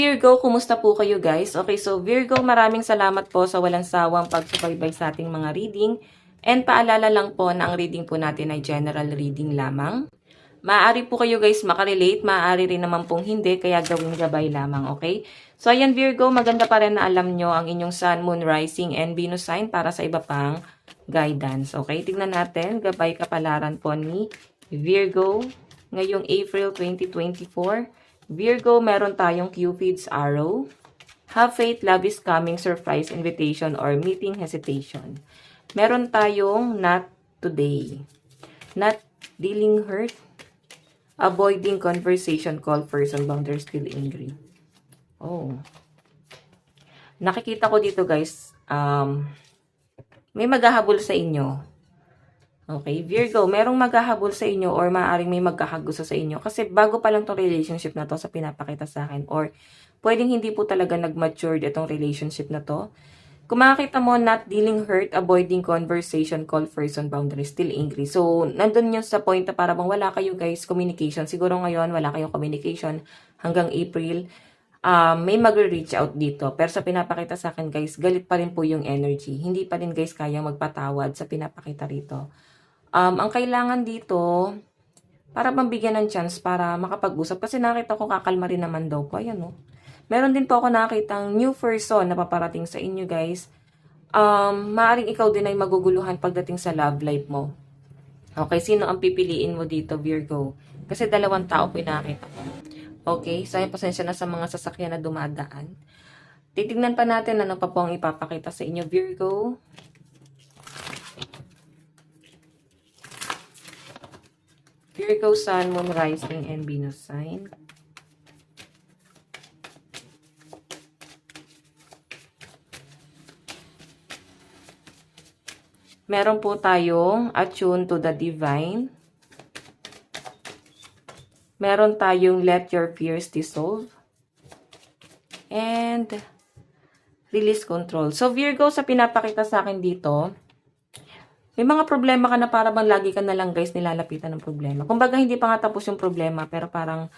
Virgo, kumusta po kayo guys? Okay, so Virgo, maraming salamat po sa walang sawang pagsubaybay sa ating mga reading. And paalala lang po na ang reading po natin ay general reading lamang. Maaari po kayo guys makarelate, maaari rin naman pong hindi, kaya gawing gabay lamang, okay? So ayan Virgo, maganda pa rin na alam nyo ang inyong Sun, Moon, Rising, and Venus sign para sa iba pang guidance, okay? Tignan natin, gabay kapalaran po ni Virgo ngayong April 2024. Virgo, meron tayong Cupid's arrow. Have faith, love is coming, surprise, invitation, or meeting hesitation. Meron tayong not today. Not dealing hurt. Avoiding conversation, call person, boundaries, still angry. Oh. Nakikita ko dito guys, may maghahabol sa inyo. Okay, Virgo, merong maghahabol sa inyo or maaaring may magkakagusto sa inyo. Kasi bago pa lang tong relationship na to sa pinapakita sa akin. Or pwedeng hindi po talaga nag-matured itong relationship na to. Kung makakita mo, not dealing hurt, avoiding conversation, call person, boundaries, still angry. So, nandun yun sa point na parang wala kayo guys, communication. Siguro ngayon, wala kayong communication hanggang April. May mag-reach out dito. Pero sa pinapakita sa akin guys, galit pa rin po yung energy. Hindi pa rin guys kayang magpatawad sa pinapakita rito. Ang kailangan dito, para mabigyan ng chance para makapag-usap. Kasi nakita ko kakalma rin naman daw po. Ayan, no? Meron din po ako nakitang new person na paparating sa inyo, guys. Maaring ikaw din ay maguguluhan pagdating sa love life mo. Okay, sino ang pipiliin mo dito, Virgo? Kasi dalawang tao po nakita ko. Okay, so pasensya na sa mga sasakyan na dumadaan. Titignan pa natin ano pa po ang ipapakita sa inyo, Virgo. Virgo, Sun, Moon, Rising, and Venus sign. Meron po tayong attune to the divine. Meron tayong let your fears dissolve. And release control. So Virgo, sa pinapakita sa akin dito, may mga problema ka na para bang lagi ka na lang guys nilalapitan ng problema. Kumbaga hindi pa nga tapos yung problema pero parang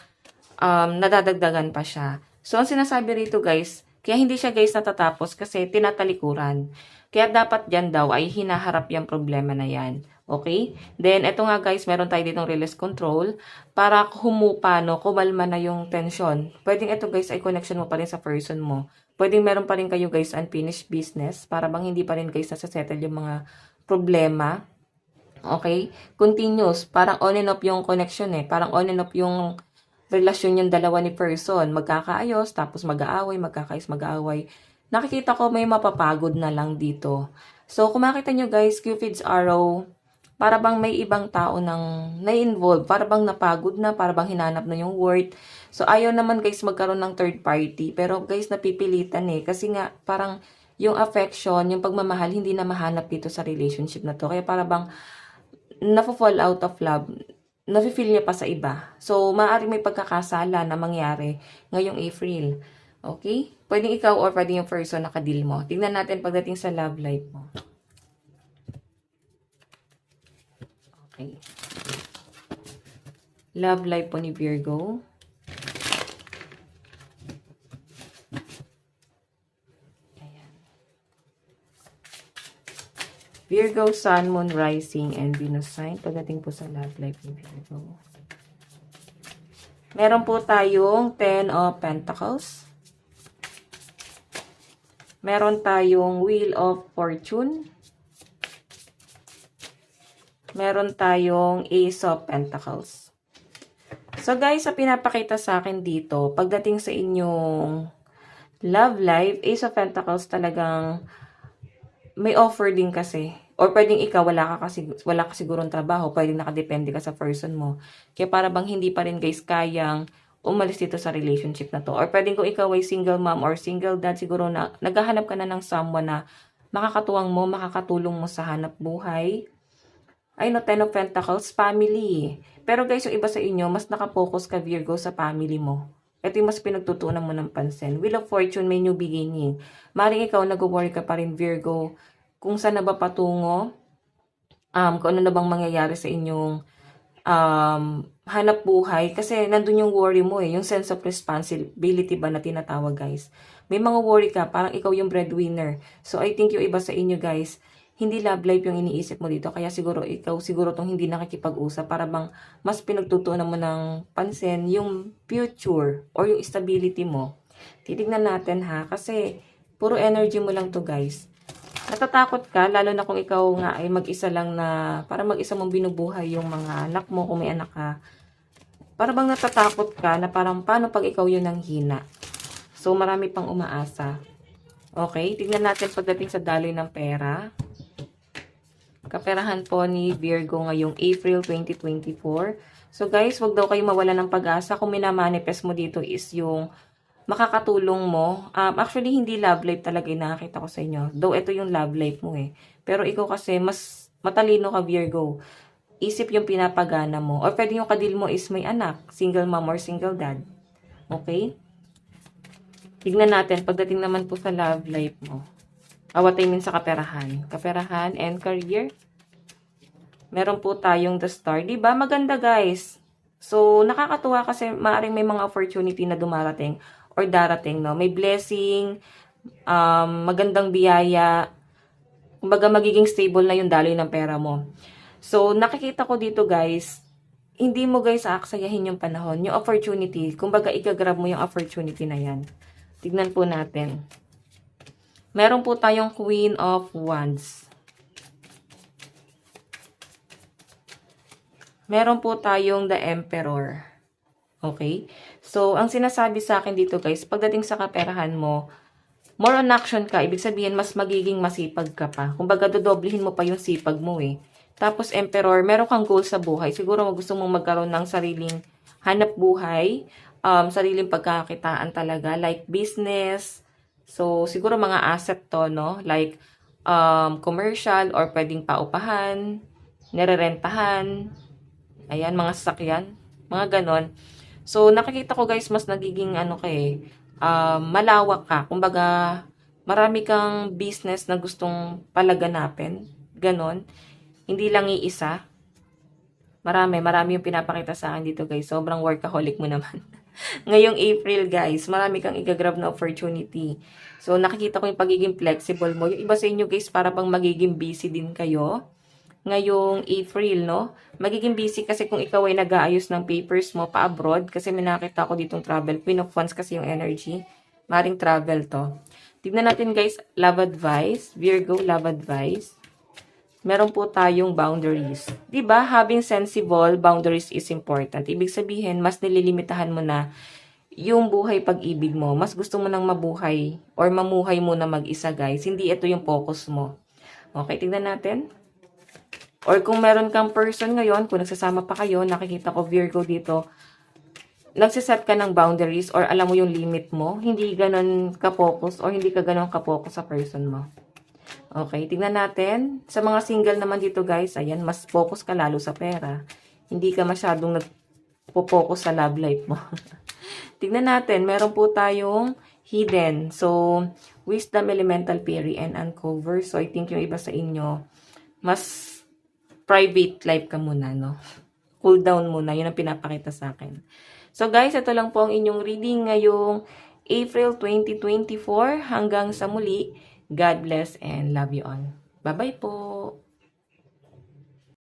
nadadagdagan pa siya. So ang sinasabi rito guys, kaya hindi siya guys natatapos kasi tinatalikuran. Kaya dapat dyan daw ay hinaharap yung problema na yan. Okay? Then eto nga guys, meron tayo ditong release control para humupa, no, kumalma na yung tension. Pwedeng ito guys ay connection mo pa rin sa person mo. Pwedeng meron pa rin kayo guys unfinished business para bang hindi pa rin guys nasasettle yung mga problema. Okay? Continuous. Parang on and off yung connection eh. Parang on and off yung relasyon yung dalawa ni person. Magkakaayos, tapos mag-aaway, magkakaayos, mag-aaway. Nakikita ko may mapapagod na lang dito. So, kung makita nyo guys, Cupid's arrow, para bang may ibang tao nang na-involve. Para bang napagod na, para bang hinanap na yung worth. So, ayaw naman guys magkaroon ng third party. Pero guys, napipilitan eh. Kasi nga, parang yung affection, yung pagmamahal, hindi na mahanap dito sa relationship na to. Kaya para bang na-fall out of love, nafe-feel niya pa sa iba. So, maaaring may pagkakasala na mangyari ngayong April. Okay? Pwedeng ikaw or pwedeng yung person na kadil mo. Tingnan natin pagdating sa love life mo. Okay. Love life po ni Virgo. Virgo, Sun, Moon, Rising, and Venus sign. Pagdating po sa love life ni Virgo. Meron po tayong 10 of Pentacles. Meron tayong Wheel of Fortune. Meron tayong Ace of Pentacles. So guys, sa pinapakita sa akin dito, pagdating sa inyong love life, Ace of Pentacles talagang may offer din kasi. Or pwedeng ikaw, wala ka sigurong trabaho. Pwedeng nakadepende ka sa person mo. Kaya para bang hindi pa rin guys kayang umalis dito sa relationship na to. Or pwedeng kung ikaw ay single mom or single dad, siguro na naghahanap ka na ng someone na makakatuwang mo, makakatulong mo sa hanap buhay. Ay no, 10 of Pentacles, family. Pero guys, yung iba sa inyo, mas nakapokus ka Virgo sa family mo. Ito yung mas pinagtutunan mo ng pansin. Wheel of Fortune, may new beginning. Maring ikaw, nag-worry ka pa rin, Virgo, kung saan na ba patungo, kung ano na bang mangyayari sa inyong hanap buhay kasi nandun yung worry mo yung sense of responsibility ba na tinatawag, guys. May mga worry ka, parang ikaw yung breadwinner. So, I think yung iba sa inyo, guys, hindi love life yung iniisip mo dito. Kaya siguro, ikaw siguro tong hindi nakikipag-usap para bang mas pinagtutuunan mo ng pansin yung future or yung stability mo. Titignan natin ha, kasi puro energy mo lang to, guys. Natatakot ka, lalo na kung ikaw nga ay mag-isa lang na, para mag-isa mong binubuhay yung mga anak mo, kung may anak ka. Para bang natatakot ka na parang paano pag ikaw yun ang hina. So, marami pang umaasa. Okay, tignan natin pagdating sa daloy ng pera. Kaperahan po ni Virgo ngayong April 2024. So guys, wag daw kayo mawala ng pag-asa. Kung minamanifest mo dito is yung makakatulong mo. Actually, hindi love life talaga yung nakakita ko sa inyo. Though ito yung love life mo eh. Pero ikaw kasi, mas matalino ka, Virgo. Isip yung pinapagana mo. Or pwede yung kadil mo is may anak. Single mom or single dad. Okay? Tignan natin, pagdating naman po sa love life mo. What I mean sa kaperahan. Kaperahan and career. Meron po tayong the star. Diba? Maganda, guys. So, nakakatuwa kasi maaaring may mga opportunity na dumarating or darating, no? May blessing, magandang biyaya, kumbaga magiging stable na yung daloy ng pera mo. So, nakikita ko dito, guys, hindi mo, guys, aaksayahin yung panahon, yung opportunity. Kumbaga, igagrab mo yung opportunity na yan. Tignan po natin. Meron po tayong Queen of Wands. Meron po tayong the Emperor. Okay? So, ang sinasabi sa akin dito, guys, pagdating sa kaperahan mo, more on action ka. Ibig sabihin, mas magiging masipag ka pa. Kumbaga, dodoblihin mo pa yung sipag mo eh. Tapos, Emperor, meron kang goal sa buhay. Siguro, gusto mong magkaroon ng sariling hanap buhay, sariling pagkakakitaan talaga, like business. So, siguro mga asset to, no? Like, commercial or pwedeng paupahan, nirerentahan, ayan, mga sasakyan, mga ganon. So, nakikita ko, guys, mas nagiging, malawak ka. Kumbaga, marami kang business na gustong palaganapin. Ganon. Hindi lang iisa. Marami yung pinapakita sa akin dito, guys. Sobrang workaholic mo naman. Ngayong April, guys, marami kang igagrab na opportunity. So, nakikita ko yung pagiging flexible mo. Yung iba sa inyo, guys, para pang magiging busy din kayo. Ngayong April, no? Magiging busy kasi kung ikaw ay nag-aayos ng papers mo pa-abroad. Kasi may nakita ko ditong travel. Queen of Wands kasi yung energy. Maring travel to. Tignan natin, guys, love advice. Virgo, love advice. Meron po tayong boundaries. Diba? Having sensible boundaries is important. Ibig sabihin, mas nililimitahan mo na yung buhay pag-ibig mo. Mas gusto mo nang mabuhay or mamuhay mo na mag-isa, guys. Hindi ito yung focus mo. Okay, tignan natin. Or kung meron kang person ngayon, kung nagsasama pa kayo, nakikita ko Virgo dito, nagsiset ka ng boundaries or alam mo yung limit mo, hindi ganon ka-focus or hindi ka ganon ka-focus sa person mo. Okay, tignan natin. Sa mga single naman dito, guys, ayan, mas focus ka lalo sa pera. Hindi ka masyadong nagpo-focus sa love life mo. Tignan natin, meron po tayong hidden. So, wisdom, elemental, fairy, and uncover. So, I think yung iba sa inyo, mas private life ka muna, no? Cool down muna. Yun ang pinapakita sa akin. So, guys, ito lang po ang inyong reading ngayong April 2024. Hanggang sa muli, God bless and love you all. Bye-bye po!